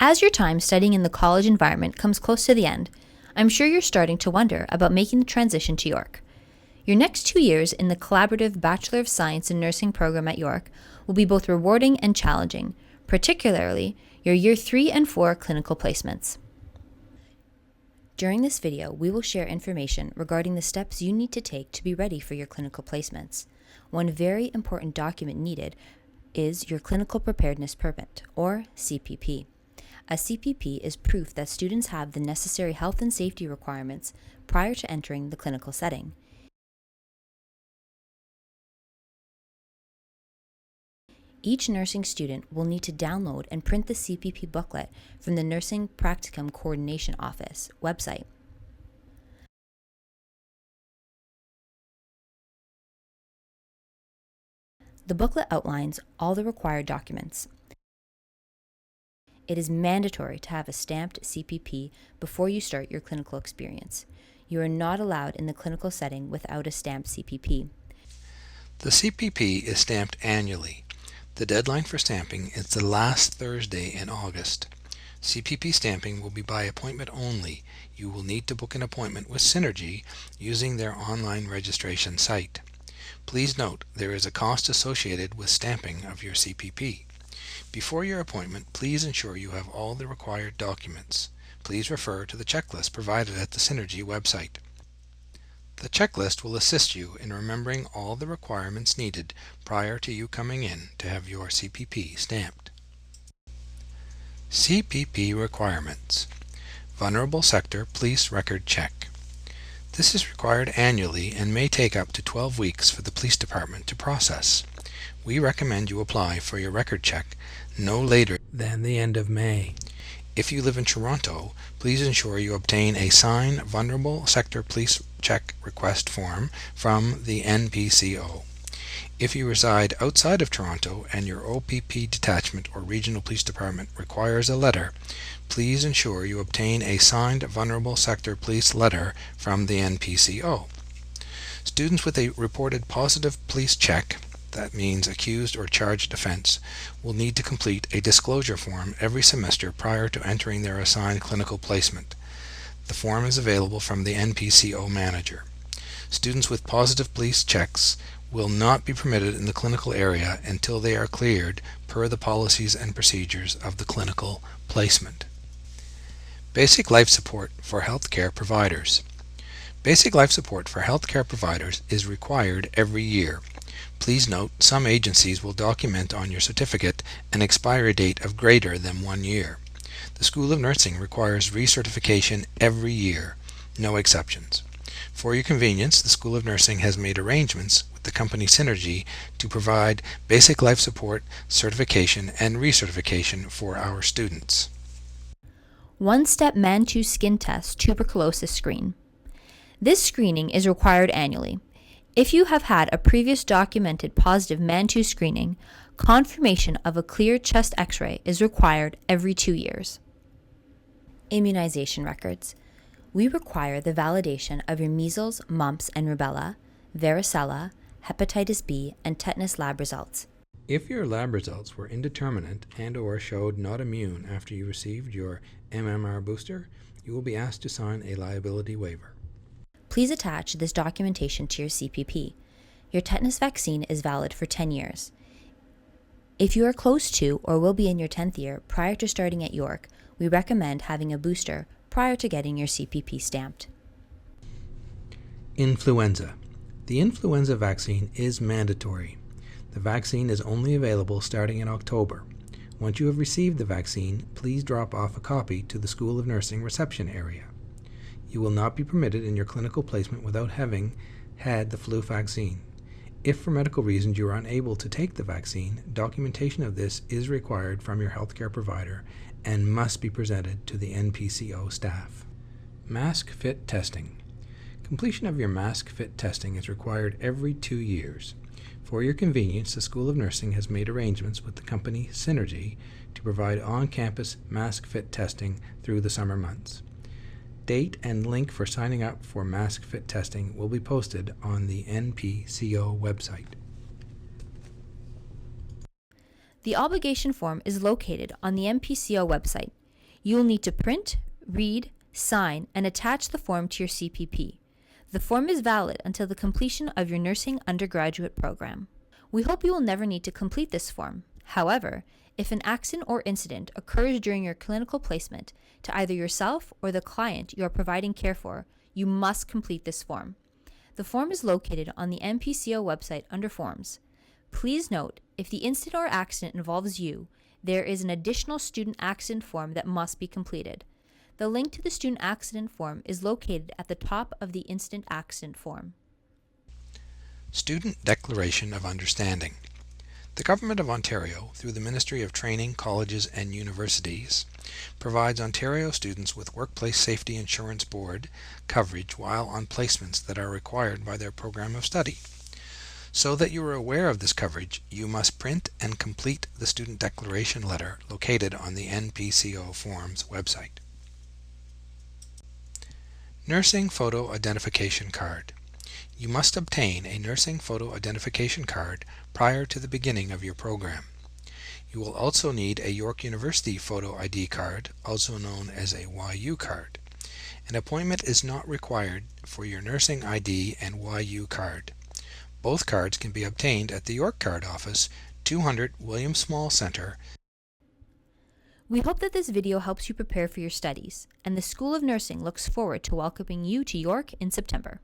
As your time studying in the college environment comes close to the end, I'm sure you're starting to wonder about making the transition to York. Your next 2 years in the collaborative Bachelor of Science in Nursing program at York will be both rewarding and challenging, particularly your Year 3 and 4 clinical placements. During this video, we will share information regarding the steps you need to take to be ready for your clinical placements. One very important document needed is your Clinical Preparedness Permit, or CPP. A CPP is proof that students have the necessary health and safety requirements prior to entering the clinical setting. Each nursing student will need to download and print the CPP booklet from the Nursing Practicum Coordination Office website. The booklet outlines all the required documents. It is mandatory to have a stamped CPP before you start your clinical experience. You are not allowed in the clinical setting without a stamped CPP. The CPP is stamped annually. The deadline for stamping is the last Thursday in August. CPP stamping will be by appointment only. You will need to book an appointment with Synergy using their online registration site. Please note there is a cost associated with stamping of your CPP. Before your appointment, please ensure you have all the required documents. Please refer to the checklist provided at the Synergy website. The checklist will assist you in remembering all the requirements needed prior to you coming in to have your CPP stamped. CPP requirements. Vulnerable Sector Police Record Check. This is required annually and may take up to 12 weeks for the police department to process. We recommend you apply for your record check no later than the end of May. If you live in Toronto, please ensure you obtain a signed Vulnerable Sector Police Check Request form from the NPCO. If you reside outside of Toronto and your OPP detachment or regional police department requires a letter, please ensure you obtain a signed Vulnerable Sector Police letter from the NPCO. Students with a reported positive police check, that means accused or charged offense, will need to complete a disclosure form every semester prior to entering their assigned clinical placement. The form is available from the NPCO manager. Students with positive police checks will not be permitted in the clinical area until they are cleared per the policies and procedures of the clinical placement. Basic life support for healthcare providers. Basic life support for healthcare providers is required every year. Please note some agencies will document on your certificate an expiry date of greater than 1 year. The School of Nursing requires recertification every year, no exceptions. For your convenience, the School of Nursing has made arrangements with the company Synergy to provide basic life support, certification, and recertification for our students. One-step Mantoux skin test tuberculosis screen. This screening is required annually. If you have had a previous documented positive Mantoux screening, confirmation of a clear chest x-ray is required every 2 years. Immunization records. We require the validation of your measles, mumps, and rubella, varicella, hepatitis B, and tetanus lab results. If your lab results were indeterminate and/or showed not immune after you received your MMR booster, you will be asked to sign a liability waiver. Please attach this documentation to your CPP. Your tetanus vaccine is valid for 10 years. If you are close to or will be in your 10th year prior to starting at York, we recommend having a booster prior to getting your CPP stamped. Influenza. The influenza vaccine is mandatory. The vaccine is only available starting in October. Once you have received the vaccine, please drop off a copy to the School of Nursing reception area. You will not be permitted in your clinical placement without having had the flu vaccine. If for medical reasons you are unable to take the vaccine, documentation of this is required from your healthcare provider and must be presented to the NPCO staff. Mask fit testing. Completion of your mask fit testing is required every 2 years. For your convenience, the School of Nursing has made arrangements with the company Synergy to provide on-campus mask fit testing through the summer months. Date and link for signing up for mask fit testing will be posted on the NPCO website. The obligation form is located on the NPCO website. You will need to print, read, sign, and attach the form to your CPP. The form is valid until the completion of your nursing undergraduate program. We hope you will never need to complete this form. However, if an accident or incident occurs during your clinical placement to either yourself or the client you are providing care for, you must complete this form. The form is located on the NPCO website under Forms. Please note, if the incident or accident involves you, there is an additional student accident form that must be completed. The link to the student accident form is located at the top of the incident accident form. Student Declaration of Understanding. The Government of Ontario, through the Ministry of Training, Colleges and Universities, provides Ontario students with Workplace Safety Insurance Board coverage while on placements that are required by their program of study. So that you are aware of this coverage, you must print and complete the Student Declaration letter located on the NPCO Forms website. Nursing Photo Identification Card. You must obtain a nursing photo identification card prior to the beginning of your program. You will also need a York University photo ID card, also known as a YU card. An appointment is not required for your nursing ID and YU card. Both cards can be obtained at the York Card Office, 200 William Small Centre. We hope that this video helps you prepare for your studies, and the School of Nursing looks forward to welcoming you to York in September.